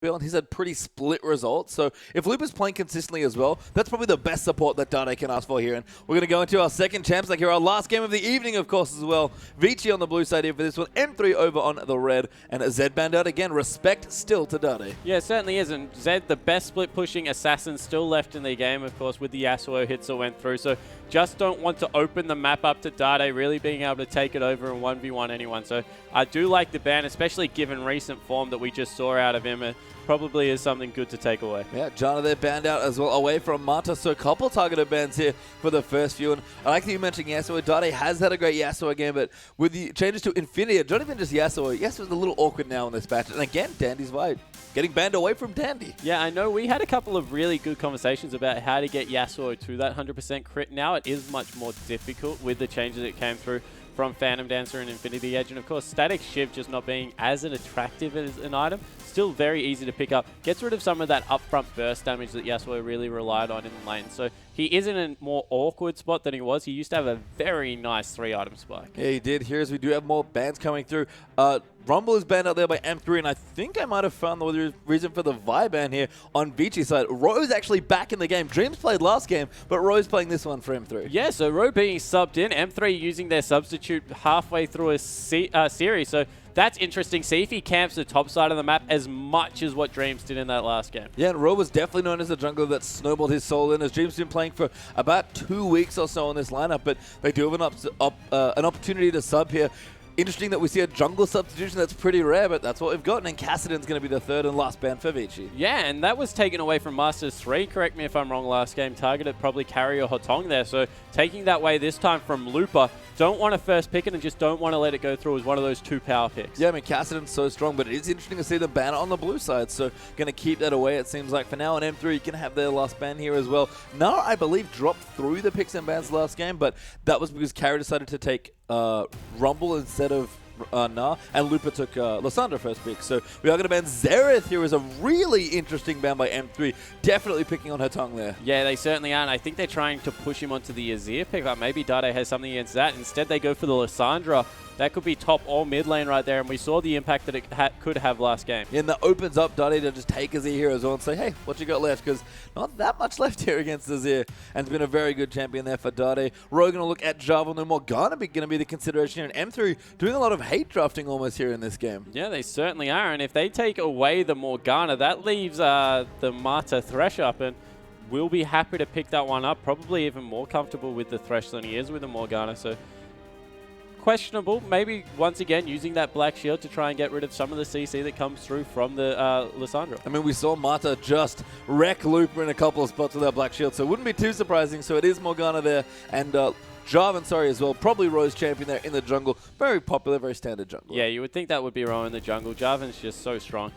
and he's had pretty split results. So if Loop is playing consistently as well, that's probably the best support that Dade can ask for here. And we're going to go into our second champs, like here, our last game of the evening, of course, as well. Vici on the blue side here for this one, M3 over on the red, and Zed banned out again. Respect still to Dade. Yeah, it certainly is. And Zed, the best split pushing assassin, still left in the game, of course, with the Yasuo hits that went through. So just don't want to open the map up to Dade really being able to take it over and 1v1 anyone. So I do like the ban, especially given recent form that we just saw out of him. It probably is something good to take away. Yeah, Jana there banned out as well, away from Mata. So a couple targeted bans here for the first few. And I like that you mentioned Yasuo. Dade has had a great Yasuo game, but with the changes to Infinity, not even just Yasuo, Yasuo's a little awkward now in this patch. And again, Dandy's right. Getting banned away from Dandy. Yeah, I know we had a couple of really good conversations about how to get Yasuo to that 100% crit. Now it is much more difficult with the changes that came through from Phantom Dancer and Infinity Edge. And of course, Static Shiv just not being as attractive as an item. Still very easy to pick up. Gets rid of some of that upfront burst damage that Yasuo really relied on in the lane. So he is in a more awkward spot than he was. He used to have a very nice 3-item spike. Yeah, he did. Here as we do have more bans coming through. Rumble is banned out there by M3, and I think I might have found the reason for the Vi ban here on Vici's side. Ro's actually back in the game. Dreams played last game, but Ro's playing this one for M3. Yeah, so Ro being subbed in, M3 using their substitute halfway through a series. So that's interesting. See if he camps the top side of the map as much as what Dreams did in that last game. Yeah, and Ro was definitely known as the jungler that snowballed his soul in, as Dreams been playing for about 2 weeks or so on this lineup, but they do have an opportunity to sub here. Interesting that we see a jungle substitution. That's pretty rare, but that's what we've gotten. And Kassadin's going to be the third and last ban for Vici. Yeah, and that was taken away from Master3. Correct me if I'm wrong, last game. Targeted probably Carry or Hotong there. So taking that way this time from Looper. Don't want to first pick it and just don't want to let it go through as one of those 2 power picks. Yeah, I mean, Kassadin's so strong, but it is interesting to see the ban on the blue side. So going to keep that away, it seems like, for now. And M3 can have their last ban here as well. Nara, I believe, dropped through the picks and bans last game, but that was because Carry decided to take Rumble instead of Nah, and Lupa took Lysandra first pick. So we are going to ban Xerath here as a really interesting ban by M3. Definitely picking on her tongue there. Yeah, they certainly are. And I think they're trying to push him onto the Azir pickup. Maybe Dade has something against that. Instead, they go for the Lysandra. That could be top or mid lane right there, and we saw the impact that it could have last game. Yeah, and that opens up Dade to just take Azir here as well and say, hey, what you got left? Because not that much left here against Azir, and it's been a very good champion there for Dade. Ro going to look at Jarvan and Morgana going to be the consideration here, and M3 doing a lot of hate drafting almost here in this game. Yeah, they certainly are, and if they take away the Morgana, that leaves the Mata Thresh up, and we'll be happy to pick that one up. Probably even more comfortable with the Thresh than he is with the Morgana, so questionable. Maybe once again using that Black Shield to try and get rid of some of the CC that comes through from the Lysandra. I mean, we saw Mata just wreck Looper in a couple of spots with that Black Shield, so it wouldn't be too surprising. So it is Morgana there, and Jarvan, as well. Probably Rose champion there in the jungle. Very popular, very standard jungle. Yeah, you would think that would be Ro in the jungle. Jarvan's just so strong.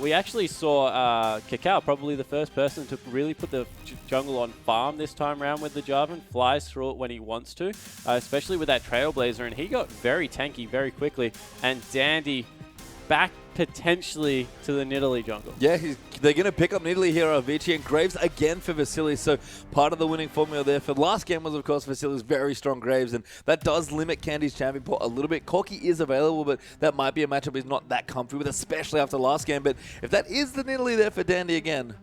We actually saw Cacao, probably the first person to really put the jungle on farm this time around with the Jarvan. Flies through it when he wants to, especially with that Trailblazer, and he got very tanky very quickly. And Dandy back potentially to the Nidalee jungle. Yeah, they're going to pick up Nidalee here on Vici, and Graves again for Vasily. So part of the winning formula there for the last game was, of course, Vasily's very strong Graves, and that does limit Candy's champion pool a little bit. Corki is available, but that might be a matchup he's not that comfy with, especially after last game. But if that is the Nidalee there for Dandy again,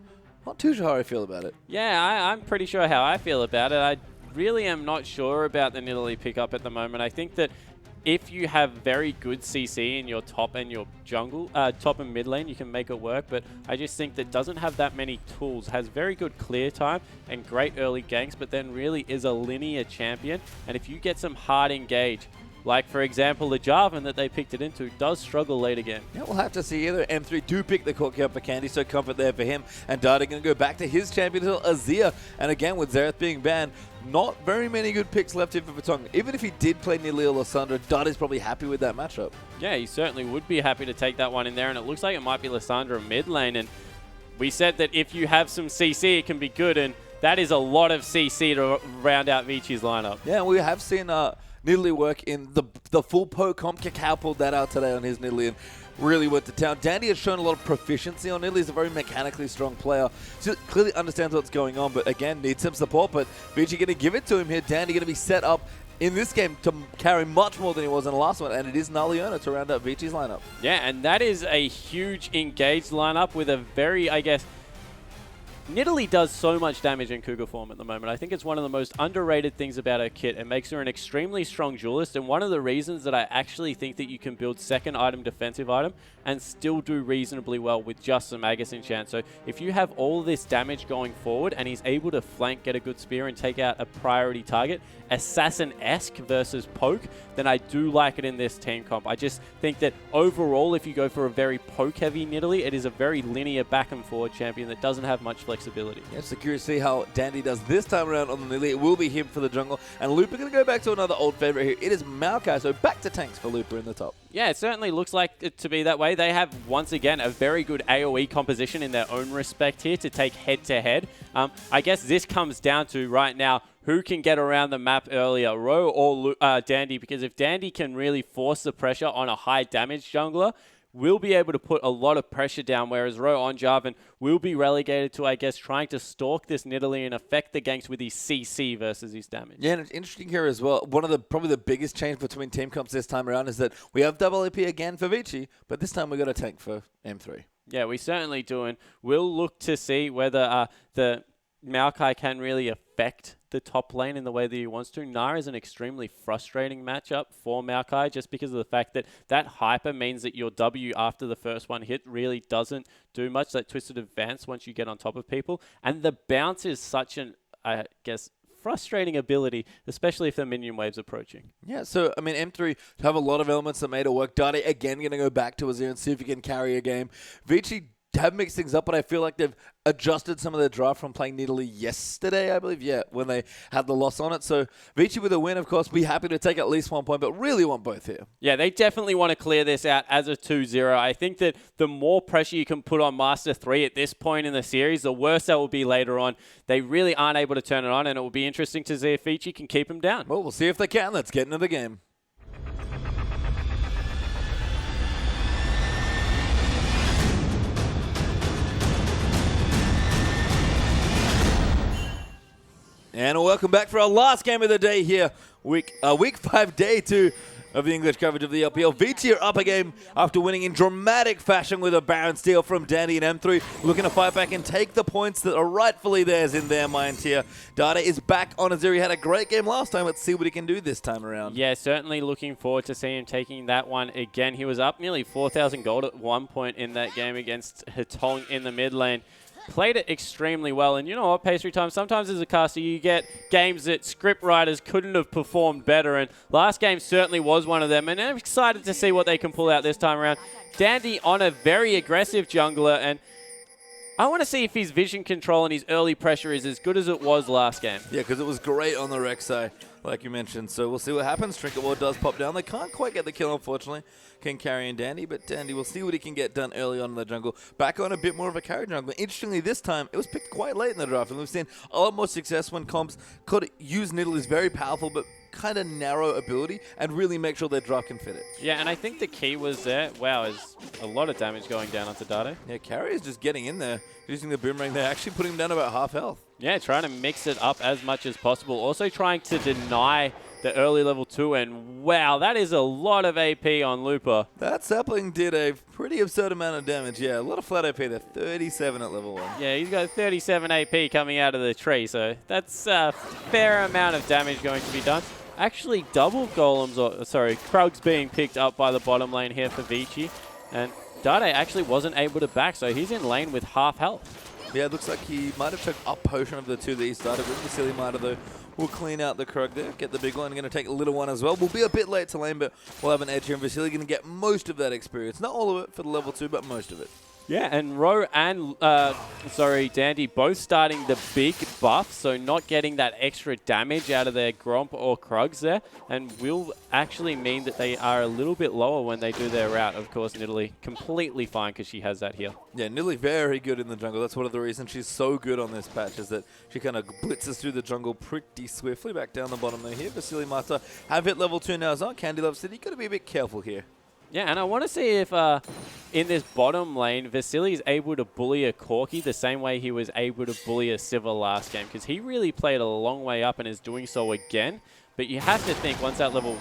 not too sure how I feel about it. Yeah, I'm pretty sure how I feel about it. I really am not sure about the Nidalee pickup at the moment. I think that if you have very good CC in your top and your jungle, top and mid lane, you can make it work. But I just think that doesn't have that many tools. Has very good clear time and great early ganks, but then really is a linear champion. And if you get some hard engage, like, for example, the Jarvan that they picked it into does struggle late again. Yeah, we'll have to see. Either M3 do pick the Corki up for Candy, so comfort there for him. And Dada going to go back to his champion, Azir. And again, with Xerath being banned, not very many good picks left here for Vatong. Even if he did play Nidalee or Lysandra, Dada's probably happy with that matchup. Yeah, he certainly would be happy to take that one in there. And it looks like it might be Lysandra mid lane. And we said that if you have some CC, it can be good. And that is a lot of CC to round out Vici's lineup. Yeah, we have seen Nidalee work in the full poke comp. Cacao pulled that out today on his Nidalee and really went to town. Dandy has shown a lot of proficiency on Nidalee. He's a very mechanically strong player. So clearly understands what's going on, but again, needs some support. But Vici going to give it to him here. Dandy going to be set up in this game to carry much more than he was in the last one, and it is Naliona to round out Vici's lineup. Yeah, and that is a huge engaged lineup with a very, I guess, Nidalee does so much damage in Cougar form at the moment. I think it's one of the most underrated things about her kit. It makes her an extremely strong duelist, and one of the reasons that I actually think that you can build second item, defensive item, and still do reasonably well with just some Magus enchant. So if you have all this damage going forward, and he's able to flank, get a good spear, and take out a priority target, assassin-esque versus poke, then I do like it in this team comp. I just think that overall, if you go for a very poke-heavy Nidalee, it is a very linear back and forward champion that doesn't have much flexibility. Yeah, so curious to see how Dandy does this time around on the Nidalee. It will be him for the jungle, and Looper going to go back to another old favorite here. It is Maokai, so back to tanks for Looper in the top. Yeah, it certainly looks like it to be that way. They have, once again, a very good AoE composition in their own respect here to take head-to-head. I guess this comes down to, right now, who can get around the map earlier, Ro or Dandy, because if Dandy can really force the pressure on a high damage jungler, we'll be able to put a lot of pressure down, whereas Ro on Jarvan will be relegated to, I guess, trying to stalk this Nidalee and affect the ganks with his CC versus his damage. Yeah, and it's interesting here as well. One of the probably the biggest change between team comps this time around is that we have double AP again for Vici, but this time we got a tank for M3. Yeah, we certainly do, and we'll look to see whether the Maokai can really affect the top lane in the way that he wants to. Nara is an extremely frustrating matchup for Maokai just because of the fact that that hyper means that your W after the first one hit really doesn't do much, that twisted advance once you get on top of people. And the bounce is such an, I guess, frustrating ability, especially if the minion wave's approaching. Yeah, so, I mean, M3 have a lot of elements that made it work. Dade, again, going to go back to Azir and see if he can carry a game. Vici have mixed things up, but I feel like they've adjusted some of their draft from playing Nidalee yesterday, I believe, yeah, when they had the loss on it. So Vici with a win, of course, be happy to take at least 1 point, but really want both here. Yeah, they definitely want to clear this out as a 2-0. I think that the more pressure you can put on Master3 at this point in the series, the worse that will be later on. They really aren't able to turn it on, and it will be interesting to see if Vici can keep them down. Well, we'll see if they can. Let's get into the game. And welcome back for our last game of the day here. Week 5, day 2 of the English coverage of the LPL. Vici are up a game after winning in dramatic fashion with a Baron steal from Dandy and M3. Looking to fight back and take the points that are rightfully theirs in their minds here. Dade is back on Azir. He had a great game last time. Let's see what he can do this time around. Yeah, certainly looking forward to seeing him taking that one again. He was up nearly 4,000 gold at one point in that game against Hetong in the mid lane. Played it extremely well, and you know what, Pastry Time, sometimes as a caster you get games that script writers couldn't have performed better, and last game certainly was one of them, and I'm excited to see what they can pull out this time around. Dandy on a very aggressive jungler, and I want to see if his vision control and his early pressure is as good as it was last game. Yeah, because it was great on the Rek'Sai, like you mentioned. So we'll see what happens. Trinket Ward does pop down. They can't quite get the kill, unfortunately. Can carry in Dandy, but Dandy, we'll see what he can get done early on in the jungle. Back on a bit more of a carry jungle. Interestingly, this time, it was picked quite late in the draft, and we've seen a lot more success when comps could use Nidalee's very powerful, but kind of narrow ability and really make sure their draft can fit it. Yeah, and I think the key was there. Wow, is a lot of damage going down onto Dade. Yeah, carry is just getting in there, using the boomerang there, actually putting him down about half health. Yeah, trying to mix it up as much as possible. Also trying to deny the early level 2, and wow, that is a lot of AP on Looper. That sapling did a pretty absurd amount of damage. Yeah, a lot of flat AP there, 37 at level 1. Yeah, he's got 37 AP coming out of the tree, so that's a fair amount of damage going to be done. Actually, double golems, or sorry, Krugs being picked up by the bottom lane here for Vici, and Dade actually wasn't able to back, so he's in lane with half health. Yeah, it looks like he might have took a potion of the two that he started with. Vasily might have, though. We'll clean out the Krug there, get the big one. Going to take a little one as well. We'll be a bit late to lane, but we'll have an edge here. And Vasily going to get most of that experience. Not all of it for the level 2, but most of it. Yeah, and Ro and, Dandy both starting the big buff, so not getting that extra damage out of their Gromp or Krugs there, and will actually mean that they are a little bit lower when they do their route. Of course, Nidalee completely fine because she has that heal. Yeah, Nidalee very good in the jungle. That's one of the reasons she's so good on this patch, is that she kind of blitzes through the jungle pretty swiftly. Back down the bottom there here. Vasily Mata have hit level 2 now as well. Candy Love City, got to be a bit careful here. Yeah, and I want to see if in this bottom lane, Vasily is able to bully a Corki the same way he was able to bully a Sivir last game, because he really played a long way up and is doing so again. But you have to think once that level,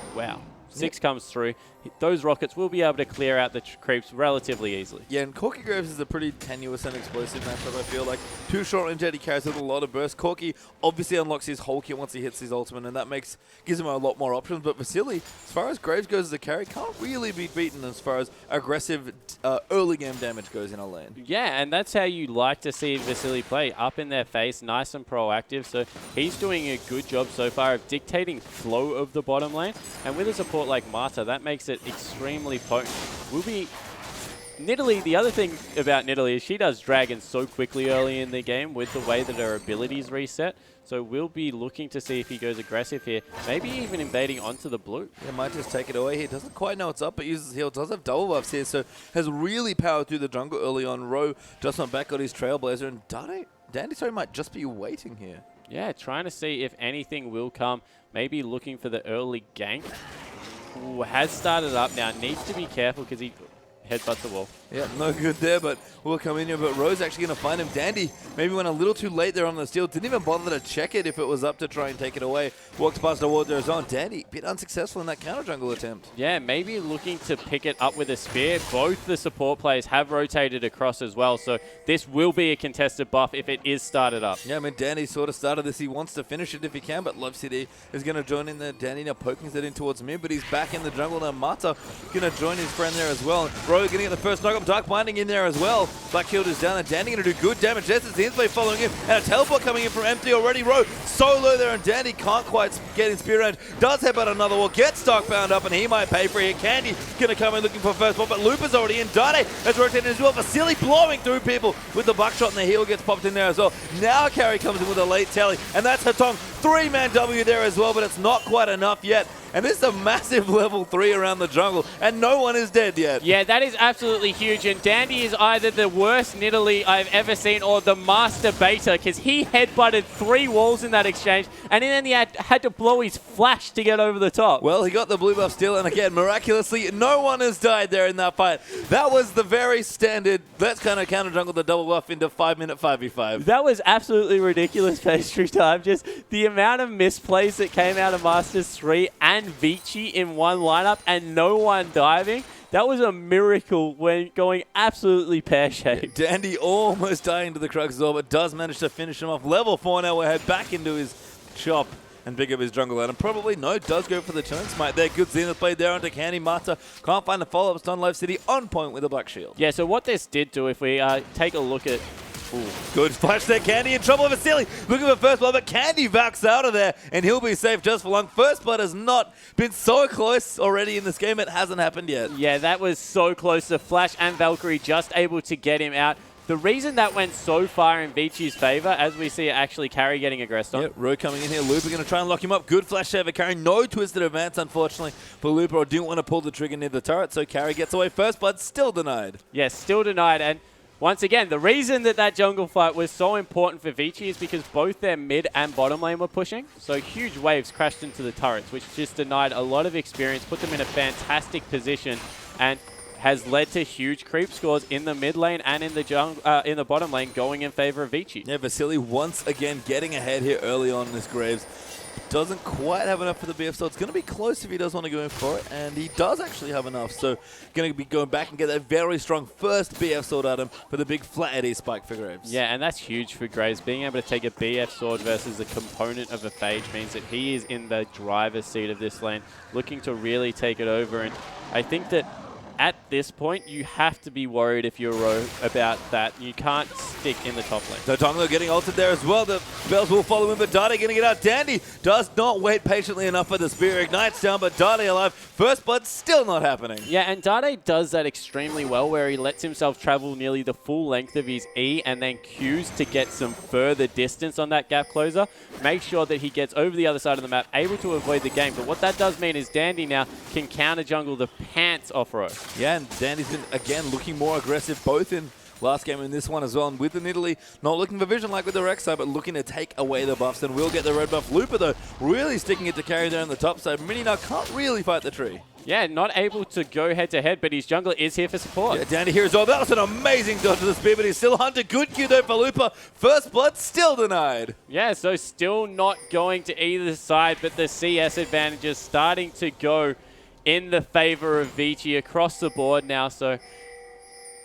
6 comes through, those rockets will be able to clear out the creeps relatively easily. Yeah, and Corki Graves is a pretty tenuous and explosive matchup, I feel like. Too short range, he carries with a lot of burst. Corki obviously unlocks his whole kit once he hits his ultimate, and that gives him a lot more options. But Vasily, as far as Graves goes as a carry, can't really be beaten as far as aggressive early game damage goes in a lane. Yeah, and that's how you like to see Vasily play. Up in their face, nice and proactive. So he's doing a good job so far of dictating flow of the bottom lane. And with a support like Marta, that makes it extremely potent. Will be Nidalee, the other thing about Nidalee is she does dragon so quickly early in the game with the way that her abilities reset. So we'll be looking to see if he goes aggressive here. Maybe even invading onto the blue. Yeah, might just take it away here. Doesn't quite know what's up, but uses heal. Does have double buffs here, so has really powered through the jungle early on. Ro just went back, got his Trailblazer, and Dandy might just be waiting here. Yeah, trying to see if anything will come. Maybe looking for the early gank. Ooh, has started up now. Needs to be careful because he headbutts the wall. Yeah, no good there, but we'll come in here. But Ro's actually going to find him. Dandy maybe went a little too late there on the steal. Didn't even bother to check it if it was up to try and take it away. Walked past the ward there as well. Dandy, a bit unsuccessful in that counter jungle attempt. Yeah, maybe looking to pick it up with a spear. Both the support players have rotated across as well, so this will be a contested buff if it is started up. Yeah, I mean, Dandy sort of started this. He wants to finish it if he can, but Love City is going to join in there. Dandy now poking it in towards mid, but he's back in the jungle now. Mata going to join his friend there as well. Ro going to get the first knock up. Dark Binding in there as well. Black Shield is down, and Dandy going to do good damage. This is the Insplay following him, and a teleport coming in from empty already. Ro solo there, and Dandy can't quite get his spear range. Does headbutt another wall, gets Dark bound up, and he might pay for it. Candy going to come in looking for first spot, but Looper's already in. Dade has rotated as well. Vasily blowing through people with the buckshot, and the heal gets popped in there as well. Now Carry comes in with a late tally, and that's Hatong. 3-man W there as well, but it's not quite enough yet. And this is a massive level 3 around the jungle, and no one is dead yet. Yeah, that is absolutely huge, and Dandy is either the worst Nidalee I've ever seen or the master beta, because he headbutted 3 walls in that exchange, and then he had to blow his flash to get over the top. Well, he got the blue buff still, and again, miraculously, no one has died there in that fight. That was the very standard, let's kind of counter jungle the double buff into 5-minute 5v5. That was absolutely ridiculous pastry time. Just the amount of misplays that came out of Master3 and Vici in one lineup and no one diving. That was a miracle when going absolutely pear-shaped. Dandy almost dying to the Crux as well, but does manage to finish him off. Level 4 now, we'll head back into his shop and pick up his jungle out. And probably, does go for the turn smite there. Good Zenith play there onto Candy. Mata can't find the follow-up stun. Live City on point with a Black Shield. Yeah, so what this did do, if we take a look at... Ooh. Good flash there, Candy in trouble. Vasily looking for first blood, but Candy backs out of there, and he'll be safe just for long. First blood has not been so close already in this game. It hasn't happened yet. Yeah, that was so close. The Flash and Valkyrie just able to get him out. The reason that went so far in Vici's favor, as we see actually Carry getting aggressed on. Yep, Ro coming in here. Looper going to try and lock him up. Good flash save for Carry. No twisted advance, unfortunately, for Looper. I didn't want to pull the trigger near the turret, so Carry gets away first, but still denied. Yes, still denied. And once again, the reason that jungle fight was so important for Vici is because both their mid and bottom lane were pushing. So huge waves crashed into the turrets, which just denied a lot of experience, put them in a fantastic position, and has led to huge creep scores in the mid lane and in the bottom lane going in favor of Vici. Yeah, Vasily once again getting ahead here early on in this Graves. Doesn't quite have enough for the BF, so it's going to be close if he does want to go in for it, and he does actually have enough, so going to be going back and get that very strong first BF sword at him for the big flat Eddie spike for Graves. Yeah, and that's huge for Graves. Being able to take a BF sword versus a component of a phage means that he is in the driver's seat of this lane, looking to really take it over, and I think that at this point, you have to be worried if you're Ro about that. You can't stick in the top lane. So Tonglo getting ulted there as well. The Bells will follow him, but Dade going to get out. Dandy does not wait patiently enough for the spear. Ignites down, but Dade alive. First blood still not happening. Yeah, and Dade does that extremely well, where he lets himself travel nearly the full length of his E and then Qs to get some further distance on that gap closer. Make sure that he gets over the other side of the map, able to avoid the game. But what that does mean is Dandy now can counter jungle the pants off Ro. Yeah, and Dandy's been, again, looking more aggressive, both in last game and this one as well. And with the Nidalee, not looking for vision like with the Rek'Sai, but looking to take away the buffs. And we'll get the red buff. Looper, though, really sticking it to Carry there on the top side. Mini now can't really fight the tree. Yeah, not able to go head-to-head, but his jungler is here for support. Yeah, Dandy here as well. That was an amazing dodge to the speed, but he's still hunted. Good Q though for Lupa. First blood still denied. Yeah, so still not going to either side, but the CS advantage is starting to go in the favor of Vici across the board now. So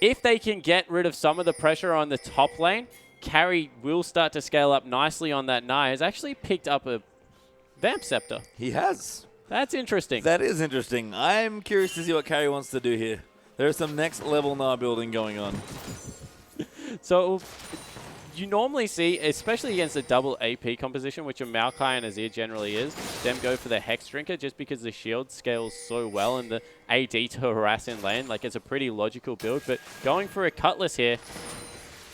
if they can get rid of some of the pressure on the top lane, Carry will start to scale up nicely on that Nai. Has actually picked up a Vamp Scepter. He has. That's interesting. That is interesting. I'm curious to see what Carry wants to do here. There's some next level Nai building going on. So you normally see, especially against a double AP composition, which a Maokai and Azir generally is, them go for the Hex Drinker just because the shield scales so well and the AD to harass in lane. Like, it's a pretty logical build, but going for a Cutlass here,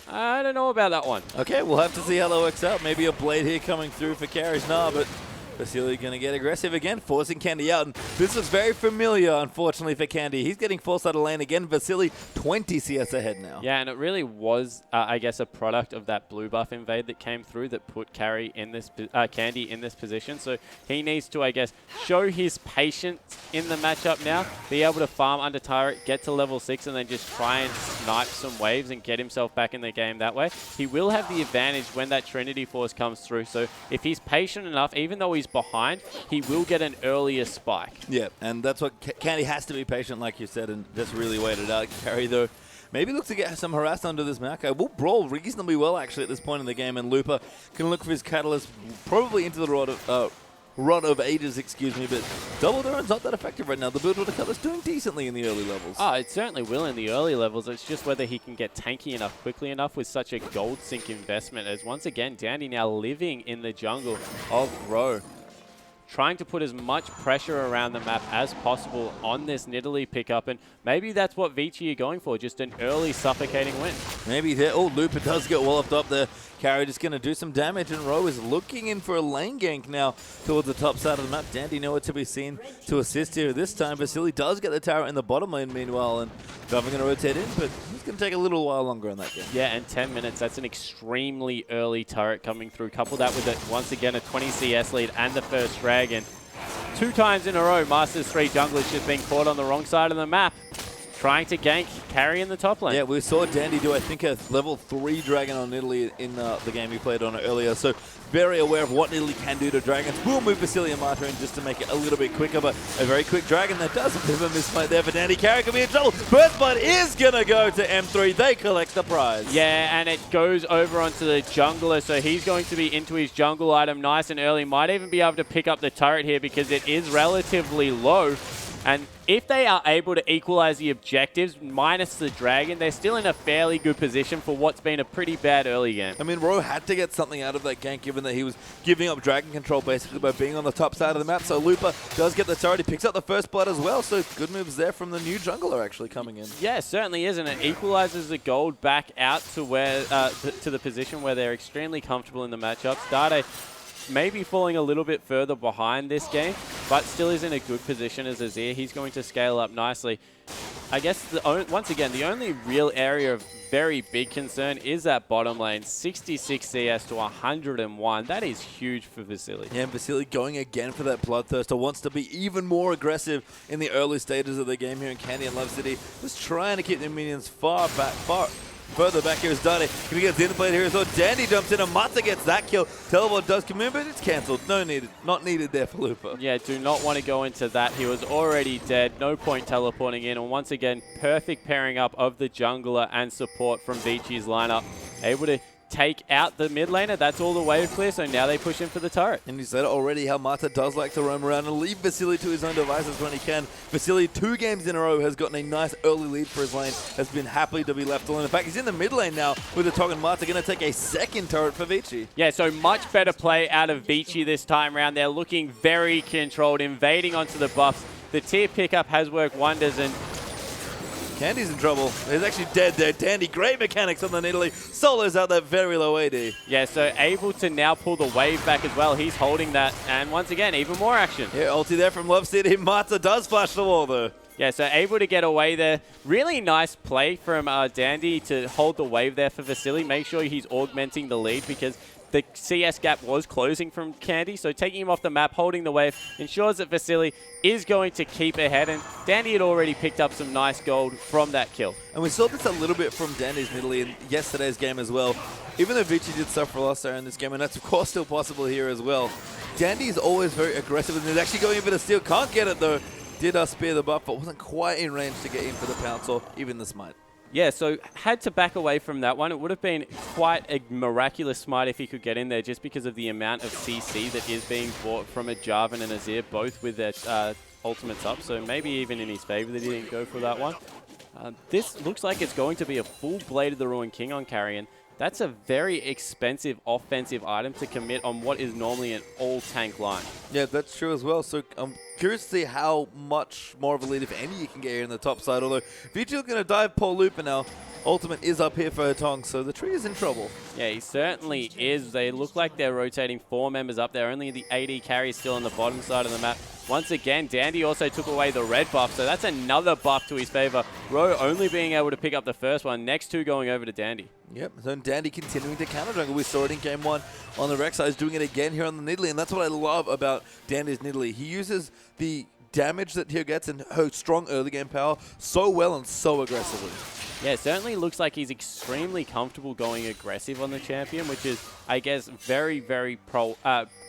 I don't know about that one. Okay, we'll have to see how that works out. Maybe a Blade here coming through for Carry's Nah, but Vasily going to get aggressive again, forcing Candy out. And this looks very familiar, unfortunately, for Candy. He's getting forced out of lane again. Vasily 20 CS ahead now. Yeah, and it really was, I guess, a product of that blue buff invade that came through that put Candy in this position. So he needs to, I guess, show his patience in the matchup now, be able to farm under turret, get to level 6, and then just try and snipe some waves and get himself back in the game that way. He will have the advantage when that Trinity Force comes through. So if he's patient enough, even though he's behind, he will get an earlier spike. Yeah, and that's what Candy has to be patient, like you said, and just really wait it out. Carry, though, maybe looks to get some harass under this Maokai. Will brawl reasonably well, actually, at this point in the game, and Lupa can look for his Catalyst probably into the Rod of Ages, excuse me, but Double Doran's not that effective right now. The build with the Catalyst doing decently in the early levels. Oh, it certainly will in the early levels. It's just whether he can get tanky enough quickly enough with such a gold sink investment, as once again, Dandy now living in the jungle of Ro, trying to put as much pressure around the map as possible on this Nidalee pickup, and maybe that's what Vici are going for, just an early suffocating win. Maybe there. Oh, Lupa does get walloped up there. Carry just going to do some damage, and Ro is looking in for a lane gank now towards the top side of the map. Dandy nowhere to be seen to assist here this time. Vasily does get the tower in the bottom lane meanwhile, and Dovin going to rotate in, but he's going to take a little while longer on that game. Yeah, and 10 minutes, that's an extremely early turret coming through. Couple that with, once again, a 20 CS lead and the first dragon. 2 times in a row, Master3 junglers just being caught on the wrong side of the map, trying to gank Carry in the top lane. Yeah, we saw Dandy do, I think, a level 3 dragon on Nidalee in the game he played on earlier. So very aware of what Nidalee can do to dragons. We'll move Vasily and Marta in just to make it a little bit quicker, but a very quick dragon that does a bit of a misplay there for Dandy. Carry could be in trouble. First blood is going to go to M3. They collect the prize. Yeah, and it goes over onto the jungler, so he's going to be into his jungle item nice and early. Might even be able to pick up the turret here because it is relatively low. And if they are able to equalize the objectives, minus the dragon, they're still in a fairly good position for what's been a pretty bad early game. I mean, Ro had to get something out of that gank, given that he was giving up dragon control basically by being on the top side of the map. So Lupa does get the turret. He picks up the first blood as well. So good moves there from the new jungler actually coming in. Yeah, certainly is. And it equalizes the gold back out to where to the position where they're extremely comfortable in the matchup. Dade maybe falling a little bit further behind this game, but still is in a good position as Azir. He's going to scale up nicely. I guess, once again, the only real area of very big concern is that bottom lane. 66 CS to 101. That is huge for Vasily. Yeah, and Vasily going again for that Bloodthirster. Wants to be even more aggressive in the early stages of the game here in Candy and Love City. Just trying to keep their minions further back here is Dade. Can he get the interplay here as well? Dandy jumps in and Mata gets that kill. Teleport does come in, but it's cancelled. Not needed there for Lupa. Yeah, do not want to go into that. He was already dead. No point teleporting in. And once again, perfect pairing up of the jungler and support from Vici's lineup. Able to take out the mid laner. That's all the wave clear, so now they push in for the turret. And you said already how Mata does like to roam around and leave Vasily to his own devices when he can. Vasily, 2 games in a row, has gotten a nice early lead for his lane, has been happy to be left alone. In fact, he's in the mid lane now with the Tog and Mata going to take a second turret for Vici. Yeah, so much better play out of Vici this time around. They're looking very controlled, invading onto the buffs. The tier pickup has worked wonders, and Candy's in trouble. He's actually dead there. Dandy, great mechanics on the Nidalee. Solos out that very low AD. Yeah, so able to now pull the wave back as well. He's holding that. And once again, even more action. Yeah, ulti there from Love City. Mata does flash the wall though. Yeah, so able to get away there. Really nice play from Dandy to hold the wave there for Vasily. Make sure he's augmenting the lead because the CS gap was closing from Candy, so taking him off the map, holding the wave, ensures that Vasily is going to keep ahead, and Dandy had already picked up some nice gold from that kill. And we saw this a little bit from Dandy's Nidalee in yesterday's game as well. Even though Vici did suffer a loss there in this game, and that's of course still possible here as well, Dandy is always very aggressive, and he's actually going in for the steal. Can't get it though. Did spear the buff, but wasn't quite in range to get in for the pounce or even the smite. Yeah, so had to back away from that one. It would have been quite a miraculous smite if he could get in there, just because of the amount of CC that is being bought from a Jarvan and Azir, both with their ultimates up. So maybe even in his favor that he didn't go for that one. This looks like it's going to be a full Blade of the Ruined King on Carrion. That's a very expensive offensive item to commit on what is normally an all-tank line. Yeah, that's true as well. So I'm curious to see how much more of a lead, if any, you can get here in the top side. Although Vici is going to dive Paul Looper now. Ultimate is up here for Hetong, so the tree is in trouble. Yeah, he certainly is. They look like they're rotating 4 members up there. Only the AD carry is still on the bottom side of the map. Once again, Dandy also took away the red buff, so that's another buff to his favor. Ro only being able to pick up the first one, next 2 going over to Dandy. Yep, so Dandy continuing to counter jungle. We saw it in game 1 on the Rek'Sai. He's doing it again here on the Nidalee, and that's what I love about Dandy's Nidalee. He uses the damage that he gets and her strong early game power so well and so aggressively. Yeah, it certainly looks like he's extremely comfortable going aggressive on the champion, which is, I guess, very, very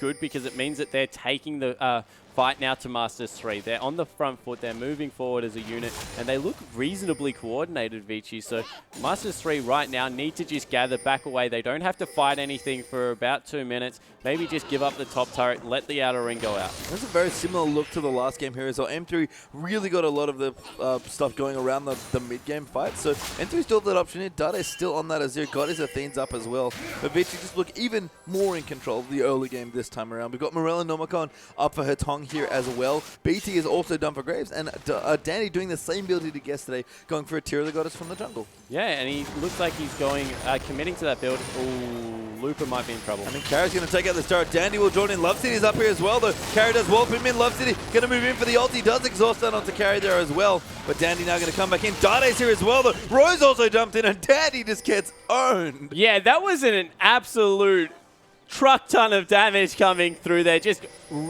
good, because it means that they're taking the fight now to Master3. They're on the front foot, they're moving forward as a unit, and they look reasonably coordinated, Vici. So Master3 right now need to just gather back away. They don't have to fight anything for about 2 minutes. Maybe just give up the top turret, let the outer ring go out. That's a very similar look to the last game here as well. M3 really got a lot of the stuff going around the mid-game fight. So M3 still have that option here. Dade's still on that Azir. Got his Athene's up as well. But Vici just look even more in control of the early game this time around. We've got Morel and Nomicon up for Hetong here as well. BT is also done for Graves. And Danny doing the same build he did yesterday, going for a Tear of the Goddess from the jungle. Yeah, and he looks like he's going, committing to that build. Ooh, Looper might be in trouble. I mean, Carrie's going to take out the turret. Dandy will join in. Love City's up here as well, though. Carrie does wallop him in. Love City going to move in for the ult. He does exhaust that onto Carrie there as well. But Dandy now going to come back in. Dade's here as well, though. Rose also jumped in, and Dandy just gets owned. Yeah, that was an absolute truck ton of damage coming through there, just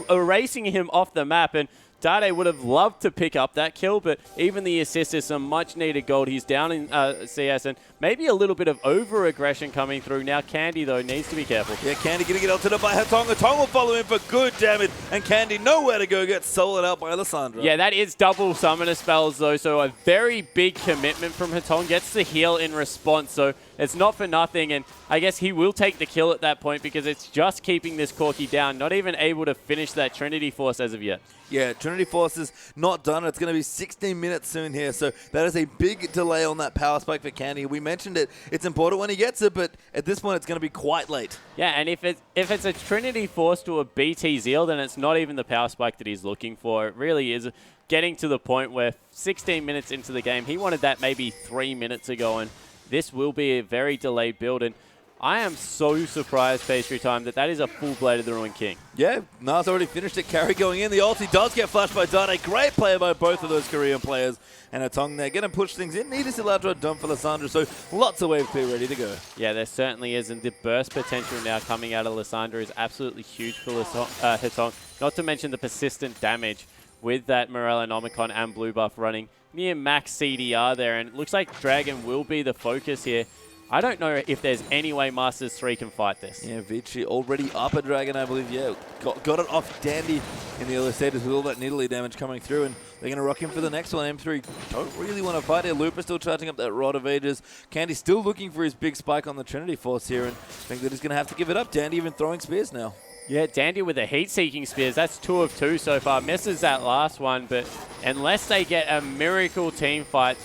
erasing him off the map. And Dade would have loved to pick up that kill, but even the assist is some much-needed gold. He's down in CS, and maybe a little bit of over-aggression coming through. Now Candy, though, needs to be careful. Yeah, Candy going to get ulted up by Hetong. Hetong will follow in for good damage, and Candy nowhere to go, gets soloed out by Lissandra. Yeah, that is double summoner spells, though, so a very big commitment from Hetong. Gets the heal in response, so it's not for nothing, and I guess he will take the kill at that point because it's just keeping this Corki down, not even able to finish that Trinity Force as of yet. Yeah, Trinity Force is not done. It's going to be 16 minutes soon here, so that is a big delay on that power spike for Candy. We mentioned it. It's important when he gets it, but at this point, it's going to be quite late. Yeah, and if it's a Trinity Force to a BT Zeal, then it's not even the power spike that he's looking for. It really is getting to the point where 16 minutes into the game, he wanted that maybe 3 minutes ago, and this will be a very delayed build. And I am so surprised, Pastry Time, that is a full Blade of the Ruined King. Yeah, Nas already finished it. Carry going in. The ulti does get flashed by Dade. Great play by both of those Korean players. And Hetong there going to push things in. Need to see Ladra dump for Lissandra, so lots of wave clear ready to go. Yeah, there certainly is. And the burst potential now coming out of Lissandra is absolutely huge for Hetong. Not to mention the persistent damage with that Morel and Omicron and blue buff running near max CDR there. And it looks like Dragon will be the focus here. I don't know if there's any way Masters3 can fight this. Yeah, Vici already up a Dragon, I believe. Yeah, got it off Dandy in the early stages with all that Nidalee damage coming through, and they're going to rock him for the next one. M3 don't really want to fight here. Looper still charging up that Rod of Ages. Candy still looking for his big spike on the Trinity Force here, and I think that he's going to have to give it up. Dandy even throwing spears now. Yeah, Dandy with the heat-seeking spears. That's 2 of 2 so far. Misses that last one, but unless they get a miracle team fight,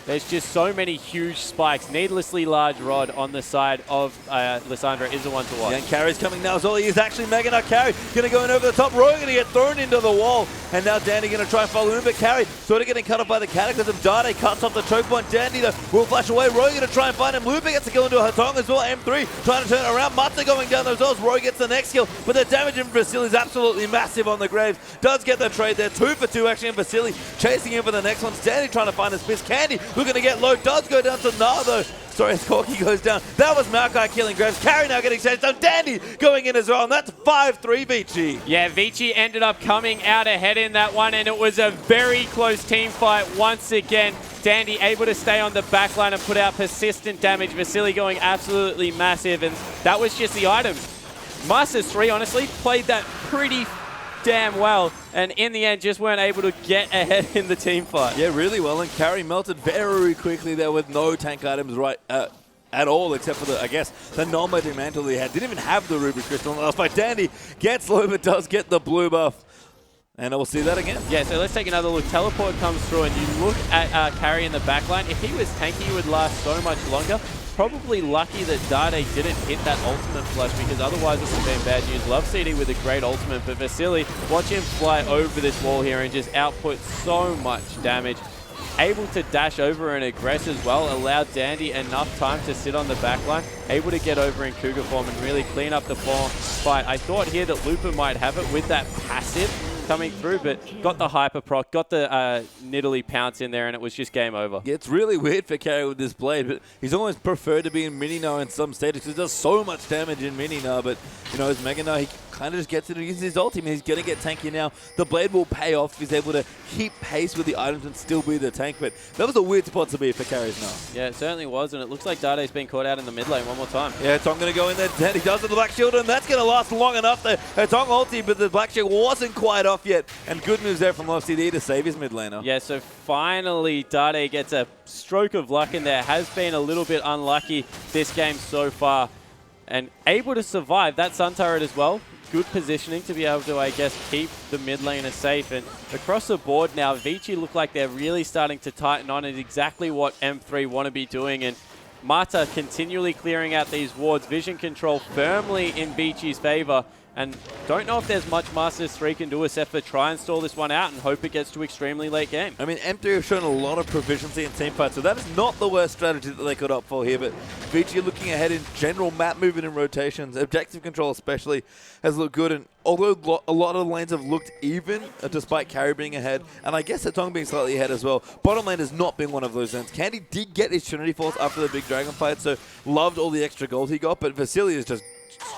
there's just so many huge spikes. Needlessly large Rod on the side of Lissandra is the one to watch. Yeah, and Carrie's coming now as well. He is actually Mega Nut Carrie. Going to go in over the top. Roy going to get thrown into the wall. And now Dandy going to try and follow him. But Carrie sort of getting cut off by the Cataclysm. Dade cuts off the choke point. Dandy though will flash away. Roy going to try and find him. Looper gets the kill into a Hetong as well. M3 trying to turn it around. Matza going down those walls. Roy gets the next kill. But the damage in Vasily is absolutely massive on the Graves. Does get the trade there. 2 for 2 actually in Vasily. Chasing him for the next one. Dandy trying to find his fist. Candy looking to get low. Does go down to Nah, though. Sorry, as Corky goes down. That was Maokai killing Grabs. Carry now getting chased down. Dandy going in as well, and that's 5-3 Vici. Yeah, Vici ended up coming out ahead in that one, and it was a very close team fight once again. Dandy able to stay on the back line and put out persistent damage. Vasily going absolutely massive, and that was just the items. Master3, honestly, played that pretty damn well, and in the end just weren't able to get ahead in the team fight. Yeah, really well, and Carry melted very quickly there with no tank items at all, except for the, I guess, the non-magic mantle he had. Didn't even have the Ruby Crystal in the last fight. Dandy gets low, but does get the blue buff. And we'll see that again. Yeah, so let's take another look. Teleport comes through, and you look at Carry in the backline. If he was tanky, he would last so much longer. Probably lucky that Dade didn't hit that ultimate flush, because otherwise this would have been bad news. Love CD with a great ultimate, but Vasily, watch him fly over this wall here and just output so much damage. Able to dash over and aggress as well, allowed Dandy enough time to sit on the backline, able to get over in Cougar form and really clean up the fight. I thought here that Looper might have it with that passive coming through, but got the hyper proc, got the Nidalee pounce in there, and it was just game over. Yeah, it's really weird for Carry with this blade, but he's almost preferred to be in Mini now in some stages because he does so much damage in Mini now, but you know, as Mega now, he kind of just gets it and uses his ulti. I mean, he's going to get tanky now. The blade will pay off if he's able to keep pace with the items and still be the tank, but that was a weird spot to be for Carries now. Yeah, it certainly was, and it looks like Dade's been caught out in the mid lane one more time. Yeah, Tong going to go in there. He does it, the Black Shield, and that's going to last long enough there. Tong ulti, but the Black Shield wasn't quite off yet, and good moves there from Love CD to save his mid laner. Yeah, so finally Dade gets a stroke of luck in there. Has been a little bit unlucky this game so far, and able to survive that Sun Turret as well. Good positioning to be able to, I guess, keep the mid laner safe. And across the board now, Vici look like they're really starting to tighten on. It's exactly what M3 want to be doing. And Mata continually clearing out these wards. Vision control firmly in Vici's favor. And don't know if there's much Master3 can do except for try and stall this one out and hope it gets to extremely late game. I mean, M3 have shown a lot of proficiency in team fights, so that is not the worst strategy that they could opt for here, but Vici looking ahead in general map movement and rotations, objective control especially, has looked good, and although a lot of the lanes have looked even, despite Carry being ahead, and I guess Tong being slightly ahead as well, bottom lane has not been one of those lanes. Candy did get his Trinity Force after the big Dragon fight, so loved all the extra gold he got, but Vasily is just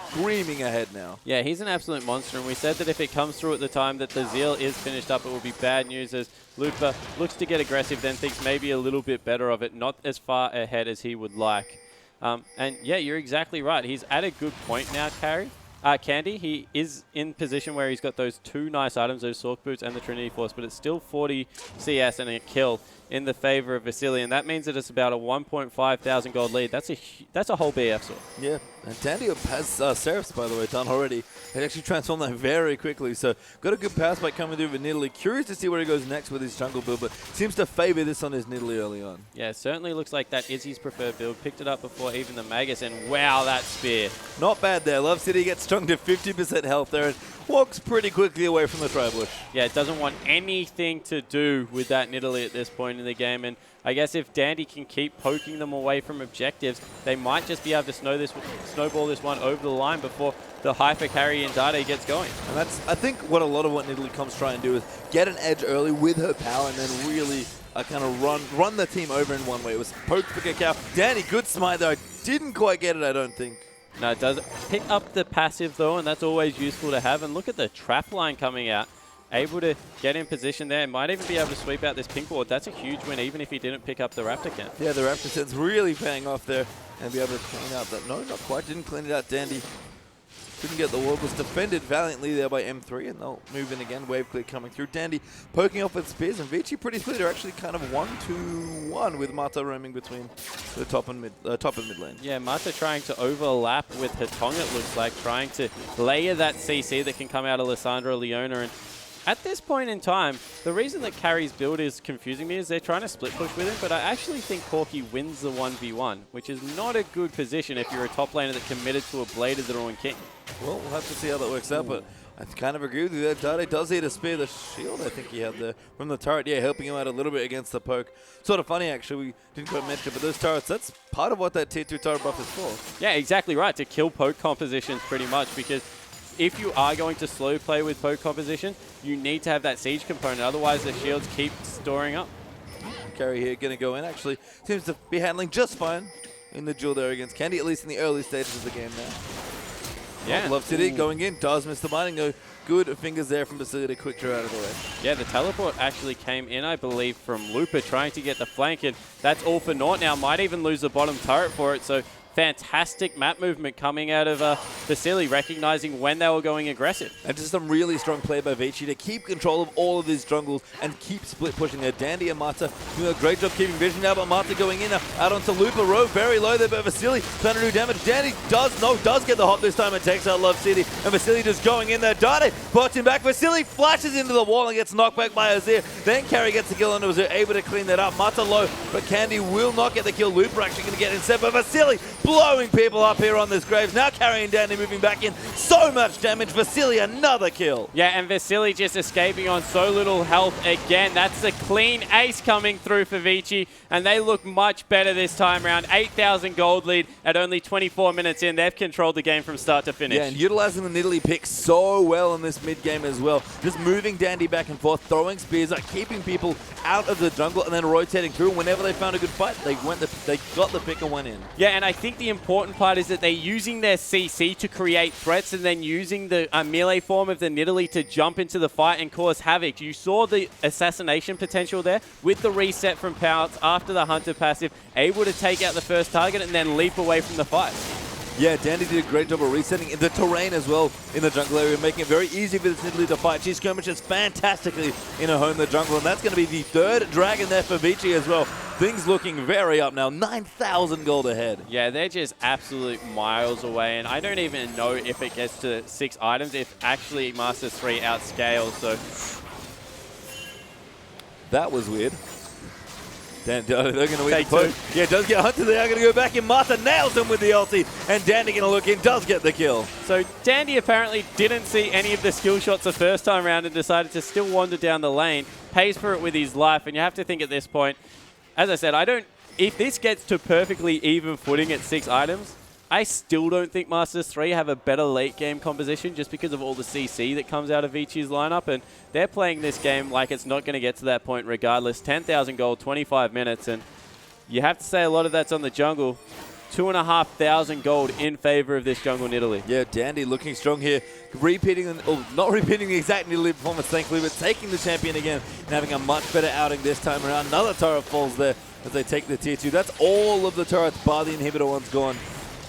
screaming ahead now. Yeah, he's an absolute monster, and we said that if it comes through at the time that the Zeal is finished up, it will be bad news as Lupa looks to get aggressive, then thinks maybe a little bit better of it, not as far ahead as he would like. And yeah, you're exactly right. He's at a good point now, Candy. He is in position where he's got those two nice items, those Sork Boots and the Trinity Force, but it's still 40 CS and a kill in the favor of Vasily, and that means that it's about a 1,500 gold lead. That's a whole BF sword. Yeah, and Dandy has Seraphs, by the way, done already. He actually transformed that very quickly, so got a good pass by coming through with Nidalee. Curious to see where he goes next with his jungle build, but seems to favor this on his Nidalee early on. Yeah, certainly looks like that is his preferred build. Picked it up before even the Magus, and wow, that spear. Not bad there. Love City gets strung to 50% health there and walks pretty quickly away from the Tribush. Yeah, it doesn't want anything to do with that Nidalee at this point in the game, and I guess if Dandy can keep poking them away from objectives, they might just be able to snowball this one over the line before the hyper carry in Dade gets going. And that's, I think, what a lot of what Nidalee comes try and do is get an edge early with her power and then really kind of run the team over in one way. It was poke for Cacao. Dandy, good smite there. I didn't quite get it, I don't think. No, it does pick up the passive though, and that's always useful to have. And look at the trap line coming out. Able to get in position there. Might even be able to sweep out this pink ward. That's a huge win, even if he didn't pick up the Raptor Camp. Yeah, the Raptor Cam's really paying off there and be able to clean out that. No, not quite. Didn't clean it out. Dandy couldn't get the ward. Was defended valiantly there by M3, and they'll move in again. Wave clear coming through. Dandy poking off with spears, and Vici pretty split. They're actually kind of 1-2-1 with Mata roaming between the top and mid lane. Yeah, Mata trying to overlap with Hetong, it looks like, trying to layer that CC that can come out of Lissandra Leona. And at this point in time, the reason that Carry's build is confusing me is they're trying to split push with him, but I actually think Corky wins the 1v1, which is not a good position if you're a top laner that committed to a Blade of the Ruined King. Well, we'll have to see how that works out, but I kind of agree with you there. Dade does hit a spear. The shield, I think he had there from the turret, yeah, helping him out a little bit against the poke. Sort of funny, actually. We didn't quite mention it, but those turrets, that's part of what that tier 2 turret buff is for. Yeah, exactly right, to kill poke compositions pretty much, because if you are going to slow play with poke composition, you need to have that siege component. Otherwise, the shields keep storing up. carry here going to go in. Actually, seems to be handling just fine in the duel there against Candy, at least in the early stages of the game now. Yeah. Love City going in, does miss the mining. No good fingers there from Vici to quick draw out of the way. Yeah, the teleport actually came in, I believe, from Looper trying to get the flank, and that's all for naught now. Might even lose the bottom turret for it, so fantastic map movement coming out of Vici, recognizing when they were going aggressive. And just some really strong play by Vici to keep control of all of these jungles and keep split pushing there. Dandy and Mata doing a great job keeping vision now, but Mata going in out onto Looper. Row very low there, but Vici trying to do damage. Dandy does get the hop this time and takes out Love City. And Vici just going in there. Dade bots him back. Vici flashes into the wall and gets knocked back by Azir. Then Carry gets the kill and was able to clean that up. Mata low, but Candy will not get the kill. Looper actually going to get instead, but Vici blowing people up here on this Graves. Now carrying Dandy, moving back in. So much damage. Vici, another kill. Yeah, and Vici just escaping on so little health again. That's a clean ace coming through for Vici, and they look much better this time around. 8,000 gold lead at only 24 minutes in. They've controlled the game from start to finish. Yeah, and utilizing the Nidalee pick so well in this mid-game as well. Just moving Dandy back and forth, throwing spears, keeping people out of the jungle, and then rotating through. Whenever they found a good fight, they got the pick and went in. Yeah, and I think the important part is that they're using their CC to create threats and then using the melee form of the Nidalee to jump into the fight and cause havoc. You saw the assassination potential there with the reset from Pounce after the Hunter passive, able to take out the first target and then leap away from the fight. Yeah, Dandy did a great job of resetting the terrain as well in the jungle area, making it very easy for this Nidalee to fight. She skirmishes fantastically in her home, the jungle, and that's going to be the third dragon there for Vici as well. Things looking very up now, 9,000 gold ahead. Yeah, they're just absolute miles away, and I don't even know if it gets to 6 items, if actually Master3 outscales, so... That was weird. They're going to win. Take two. Yeah, does get Hunter. They are going to go back in. Mata nails him with the ulti, and Dandy going to look in, does get the kill. So Dandy apparently didn't see any of the skill shots the first time around and decided to still wander down the lane, pays for it with his life, and you have to think at this point, as I said, if this gets to perfectly even footing at 6 items, I still don't think Master3 have a better late game composition just because of all the CC that comes out of Vici's lineup, and they're playing this game like it's not going to get to that point regardless. 10,000 gold, 25 minutes, and you have to say a lot of that's on the jungle. 2,500 gold in favor of this jungle Nidalee. Yeah, Dandy looking strong here. Not repeating the exact Nidalee performance, thankfully, but taking the champion again and having a much better outing this time around. Another turret falls there as they take the tier 2. That's all of the turrets, bar the inhibitor one's gone.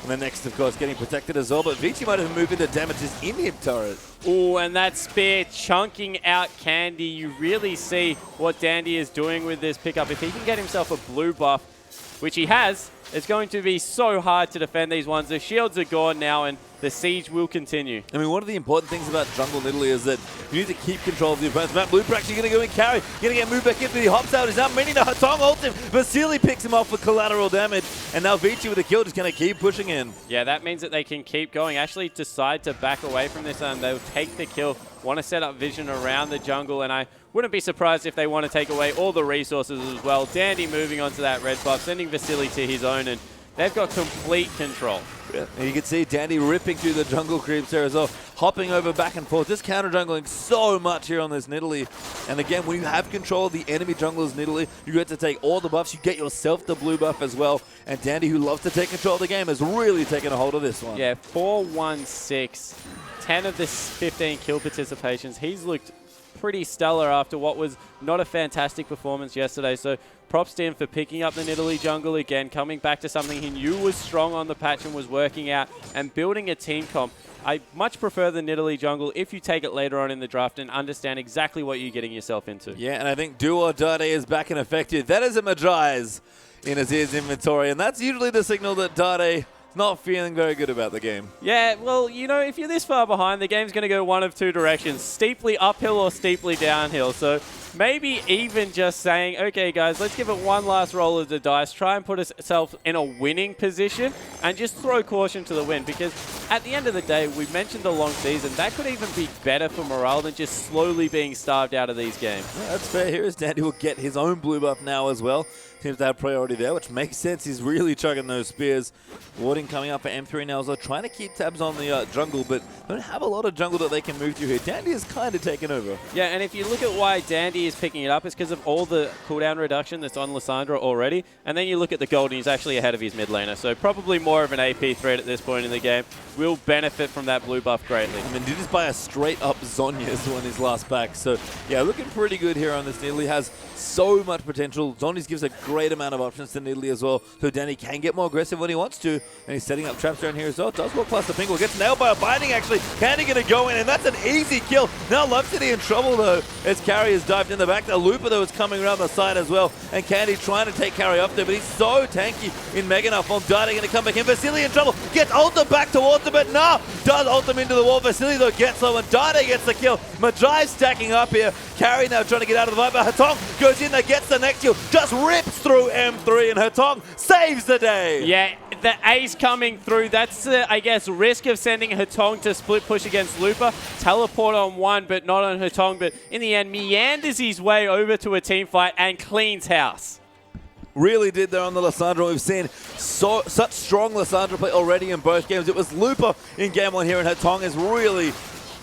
And the next, of course, getting protected as well. But Vici might have moved into damage his inhib turret. Oh, and that spear chunking out Candy. You really see what Dandy is doing with this pickup. If he can get himself a blue buff, which he has, it's going to be so hard to defend these ones. The shields are gone now, and the siege will continue. I mean, one of the important things about jungle Nidalee is that you need to keep control of the opponent's map. Looper actually going to go and carry. Going to get moved back in, but he hops out. He's now meaning to Hatong ult him. Vici picks him off with collateral damage. And now Vici with a kill just going to keep pushing in. Yeah, that means that they can keep going. Actually decide to back away from this, and they'll take the kill. Want to set up vision around the jungle, and I wouldn't be surprised if they want to take away all the resources as well. Dandy moving on to that red buff, sending Vici to his own, and they've got complete control. Yeah. And you can see Dandy ripping through the jungle creeps there as well, hopping over back and forth, just counter-jungling so much here on this Nidalee. And again, when you have control of the enemy junglers Nidalee, you get to take all the buffs, you get yourself the blue buff as well. And Dandy, who loves to take control of the game, has really taken a hold of this one. Yeah, 4-1-6, 10 of the 15 kill participations. He's looked pretty stellar after what was not a fantastic performance yesterday. So props to him for picking up the Nidalee jungle again, coming back to something he knew was strong on the patch and was working out, and building a team comp. I much prefer the Nidalee jungle if you take it later on in the draft and understand exactly what you're getting yourself into. Yeah, and I think Do or Dade is back and effective. That is a Madrize in Azir's inventory, and that's usually the signal that Dade not feeling very good about the game. Yeah, well, you know, if you're this far behind, the game's going to go one of two directions, steeply uphill or steeply downhill. So maybe even just saying, okay, guys, let's give it one last roll of the dice, try and put ourselves in a winning position, and just throw caution to the wind. Because at the end of the day, we mentioned the long season. That could even be better for morale than just slowly being starved out of these games. Yeah, that's fair. Here is Dandy will get his own blue buff now as well. seems to have priority there, which makes sense. He's really chugging those spears. Warding coming up for M3 now, so trying to keep tabs on the jungle, but don't have a lot of jungle that they can move through here. Dandy is kind of taken over. Yeah, and if you look at why Dandy is picking it up, it's because of all the cooldown reduction that's on Lissandra already, and then you look at the gold and he's actually ahead of his mid laner, so probably more of an AP threat at this point in the game. Will benefit from that blue buff greatly. I mean, did just buy a straight-up Zhonya's on his last pack, so yeah, looking pretty good here on this. Nidalee has so much potential. Zhonya's gives a great amount of options to Nidalee as well, so Danny can get more aggressive when he wants to, and he's setting up traps around here as well. Does walk past the Pingle, gets nailed by a binding actually. Candy gonna go in, and that's an easy kill. Now Love City in trouble though, as Carry has dived in the back. The Looper though is coming around the side as well, and Candy trying to take Carry up there, but he's so tanky in Mega Knife form. Dada gonna come back in. Vasily in trouble, gets ulted back towards him, but nah, does ult him into the wall. Vasily though gets low, and Dada gets the kill. Majai stacking up here. Carry now trying to get out of the fight, but Hatong goes in there, gets the next kill, just rips through M3, and Hatong saves the day. Yeah, the ace coming through. That's, I guess, risk of sending Hatong to split push against Looper. Teleport on one, but not on Hatong. But in the end, meanders his way over to a team fight and cleans house. Really did there on the Lissandra. We've seen such strong Lissandra play already in both games. It was Looper in game one here, and Hatong is really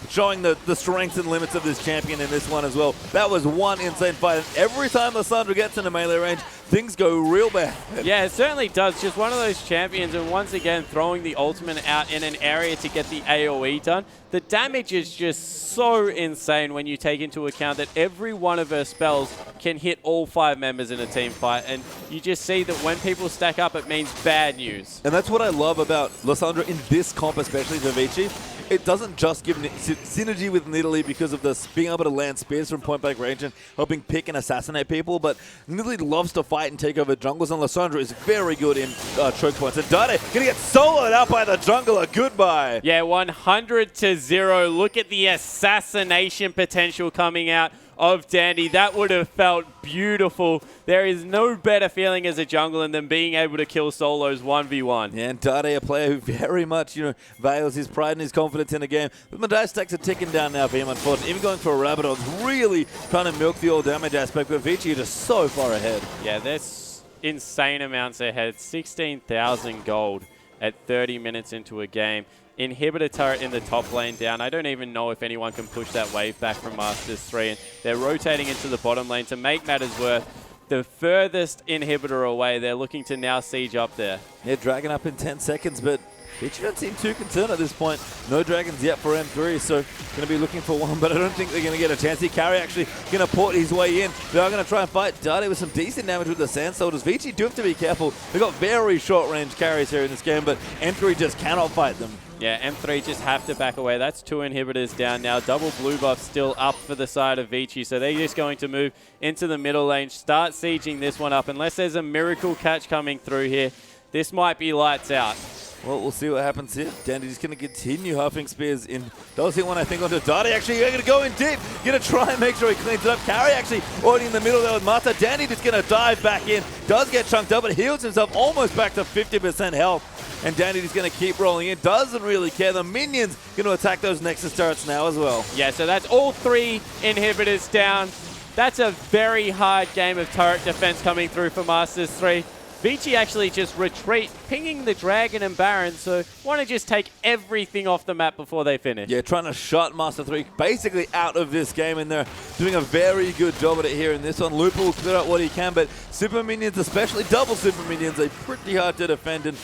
showing the strengths and limits of this champion in this one as well. That was one insane fight, and every time Lissandra gets into melee range, things go real bad. Yeah, it certainly does. Just one of those champions, and once again, throwing the ultimate out in an area to get the AoE done. The damage is just so insane when you take into account that every one of her spells can hit all 5 members in a team fight, and you just see that when people stack up, it means bad news. And that's what I love about Lissandra in this comp, especially to Vici. It doesn't just give synergy with Nidalee because of this being able to land spears from point blank range and helping pick and assassinate people, but Nidalee loves to fight and take over jungles, and Lissandra is very good in choke points. And Dade gonna get soloed out by the jungler. Goodbye. Yeah, 100-0. Look at the assassination potential coming out of Dandy. That would have felt beautiful. There is no better feeling as a jungler than being able to kill solos 1v1. Yeah, and Dade, a player who very much, veils his pride and his confidence in the game. But Madai stacks are ticking down now for him, unfortunately. Even going for a Rabadon's really trying to milk the all damage aspect, but Vici is just so far ahead. Yeah, there's insane amounts ahead. 16,000 gold at 30 minutes into a game. Inhibitor turret in the top lane down. I don't even know if anyone can push that wave back from Master3, and they're rotating into the bottom lane to make matters worse. The furthest inhibitor away, they're looking to now siege up there. Yeah, dragon up in 10 seconds, but Vici don't seem too concerned at this point. No dragons yet for M3, so going to be looking for one, but I don't think they're going to get a chance. Carry actually going to port his way in. They are going to try and fight Dade with some decent damage with the Sand Soldiers. Vici do have to be careful. They've got very short range carries here in this game, but M3 just cannot fight them. Yeah, M3 just have to back away. That's 2 inhibitors down now. Double blue buff still up for the side of Vici, so they're just going to move into the middle lane, start sieging this one up. Unless there's a miracle catch coming through here, this might be lights out. Well, we'll see what happens here. Dandy just going to continue huffing spears in. Does hit one, I think, onto Dade. Actually, you're going to go in deep. Going to try and make sure he cleans it up. Carry actually already in the middle there with Mata. Dandy just going to dive back in. Does get chunked up, but heals himself almost back to 50% health. And Dandy is going to keep rolling in. Doesn't really care. The minions going to attack those Nexus turrets now as well. Yeah, so that's all 3 inhibitors down. That's a very hard game of turret defense coming through for Master3. Vici actually just retreat, pinging the Dragon and Baron, so want to just take everything off the map before they finish. Yeah, trying to shut Master3 basically out of this game, and they're doing a very good job at it here in this one. Looper will clear out what he can, but super minions, especially double super minions, are pretty hard to defend, and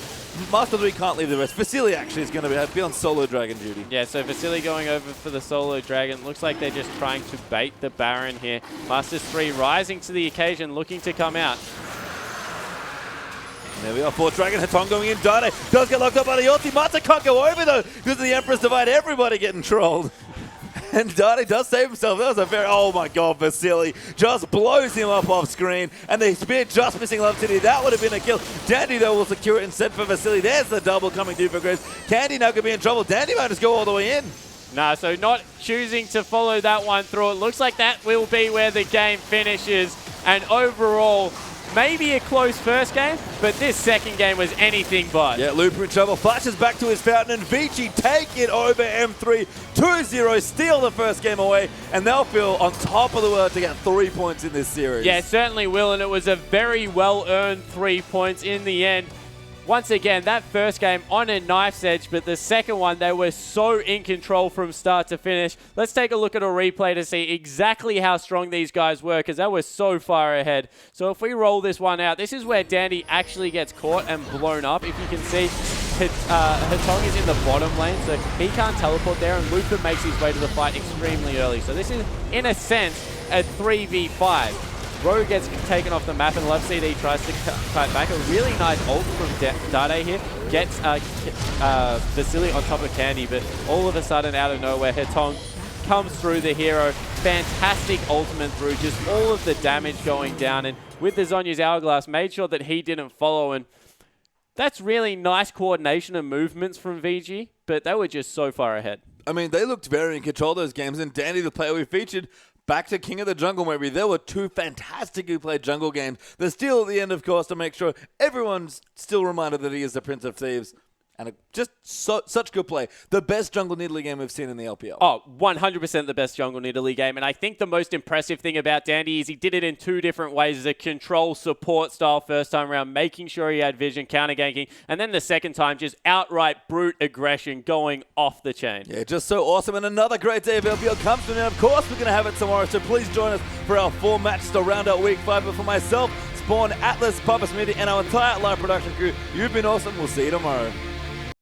Master3 can't leave the rest. Vasily actually is going to be on solo Dragon duty. Yeah, so Vasily going over for the solo Dragon. Looks like they're just trying to bait the Baron here. Master3 rising to the occasion, looking to come out. There we are, 4 Dragon. Hatong going in. Dade does get locked up by the ulti. Mata can't go over though because of the Empress Divide. Everybody getting trolled. And Dade does save himself. That was a very, oh my god, Vasily just blows him up off screen. And the spear just missing Love City. That would have been a kill. Dandy though will secure it instead for Vasily. There's the double coming through for Graves. Candy now could be in trouble. Dandy might just go all the way in. Nah, so not choosing to follow that one through. It looks like that will be where the game finishes. And overall, maybe a close first game, but this second game was anything but. Yeah, Looper in trouble, flashes back to his fountain, and Vici take it over M3, 2-0, steal the first game away, and they'll feel on top of the world to get 3 points in this series. Yeah, certainly will, and it was a very well-earned 3 points in the end. Once again, that first game on a knife's edge, but the second one, they were so in control from start to finish. Let's take a look at a replay to see exactly how strong these guys were, because they were so far ahead. So if we roll this one out, this is where Dandy actually gets caught and blown up. If you can see, Hetong is in the bottom lane, so he can't teleport there, and Luther makes his way to the fight extremely early. So this is, in a sense, a 3v5. Rogue gets taken off the map, and Love CD tries to cut back. A really nice ult from Dade here. Gets Vasily on top of Candy, but all of a sudden, out of nowhere, Hetong comes through the hero. Fantastic ultimate through, just all of the damage going down. And with the Zhonya's Hourglass, made sure that he didn't follow. And that's really nice coordination and movements from VG, but they were just so far ahead. I mean, they looked very in control of those games, and Dandy, the player we featured, back to King of the Jungle, maybe. There were two fantastically played jungle games. The steal at the end, of course, to make sure everyone's still reminded that he is the Prince of Thieves. And just such good play. The best jungle Nidalee game we've seen in the LPL. Oh, 100% the best jungle Nidalee game. And I think the most impressive thing about Dandy is he did it in two different ways. As a control support style first time around, making sure he had vision, counter ganking. And then the second time, just outright brute aggression going off the chain. Yeah, just so awesome. And another great day of LPL comes to an end. Of course, we're going to have it tomorrow. So please join us for our 4 matches to round out week 5. But for myself, Spawn, Atlas, Papa Smithy, and our entire live production crew, you've been awesome. We'll see you tomorrow.